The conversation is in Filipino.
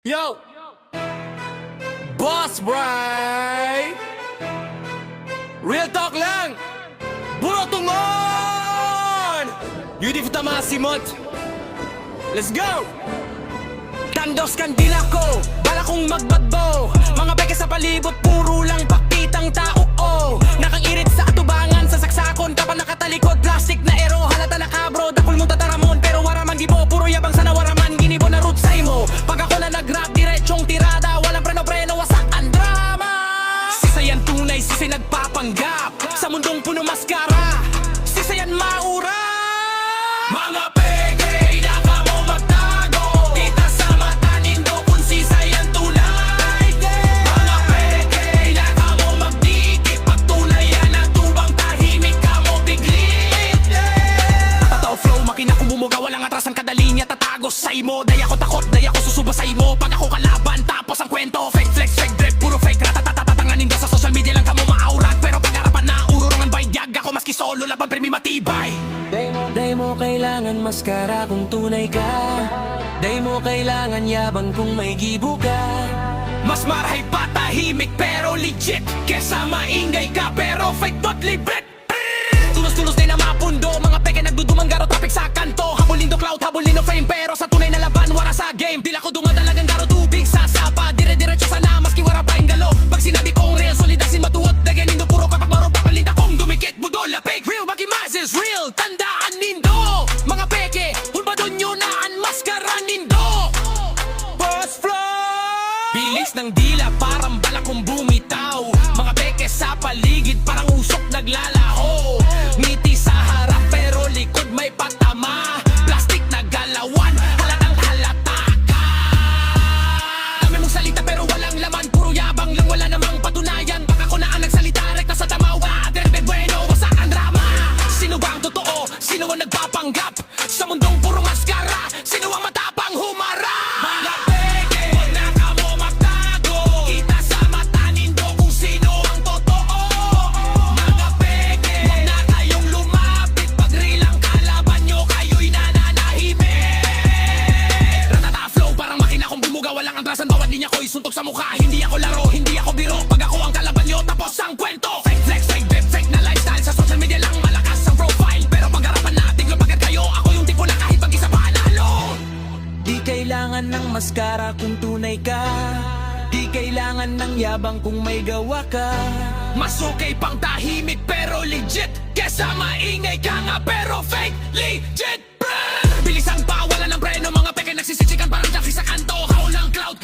Yo! Boss Bray! Real talk lang! Puro tungon! Yudif tamasimot! Let's go! Tandos kandila ko, bala kong magbadbo. Mga beke sa palibot, puro lang pakitang tao. Oh, nakang-irit sa atubangan, sa saksakon kapag nakatalikod. Plastic na ero, halata na kabro, dakol mong tataramon. Pero waraman gibo, puro yabang sana waraman. Ginibo na root say mo. Pag ako na nag-rap, diretsong tirada. Walang preno-preno, wasak ang drama. Sisayan tunay, sisay nagpapanggap. Sa mundong puno maskara, sisayan maura. Mga peke, inaka mo magtago. Kita sa mata nindo kung sisayan tunay. Mga peke, inaka mo magdikit. Pagtulayan ang tubang tahimik ka mo biglit. Totoo flow, makina kong bumuga. Walang atrasan kadali niya tatagos sa imo. Daya ko takot, daya ko susuba sa imo. Pag ako kalaban, tapos ang kwento. Fake flex, fake drip, puro fake ratatatatanganin ka sa social media lang ka mo maaurat. Pero pag harapan na, ururongan baydyag ako maski solo laban premi matibay. Day mo kailangan maskara kung tunay ka. Day mo kailangan yabang kung may gibo ka. Mas marahay pa tahimik pero legit kesa maingay ka pero fake dot libre. Tulos-tulos din na mapundo. Mga peke nagdudumang garo topic sa kanto. Habulin do cloud, habulin do fame. Pero sa tunay na laban, wala sa game. Dila ko dumadalagang garo tubig sa sapa. Dire-diretso sana, maski wala pa yung galo. Pag sinabi kong real, solidasin matuot. Daganin do puro kapag maro papalit akong dumikit. Budol, lapik, real, magimaz is real. Tandaan nindo, mga peke, hulmadon nyo na ang maskara nindo. Boss Flow! Bilis ng dila, parang balakong bumitaw. Mga peke sa paligid, parang usok naglalaho. Ngiti sa harap pero likod may patama. Plastic na galawan, halatang halata ka. Dami mong salita pero walang laman. Puro yabang lang, wala namang patunayan. Baka ko na ang nagsalita, rekta sa tamawa. Derbe bueno, wasak ang drama. Sino ba ang totoo? Sino ang nagpapanggap? Sa mundong puro maskara, sino ang matapang humarap? Mga peke, huwag na ka mo magtago. Kita sa mata nindo kung sino ang totoo. Mga peke, huwag na kayong lumapit. Pag real ang kalaban nyo, kayo'y nananahimik. Ratata flow, parang makina kong bumuga. Walang antrasan, bawat linya ko'y suntok sa mukha. Hindi ako laro, hindi ako biro. Pag ako ang kalaban nyo, tapos ang kwento. Fake flex, fake drip, fake na lifestyle. Sa social media lang malakas ang profile. Pero pag harapan na, tiglo pagkat kayo. Ako yung tipo na kahit pag-isa panalo. Di kailangan ng maskara kung tunay ka. Di kailangan ng yabang kung may gawa ka. Mas okay pang tahimik pero legit kesa maingay ka nga pero fake legit. Bilisan pa, wala ng preno. Mga peke nagsisiksikan parang Jackie sa kanto. Haul ng cloud,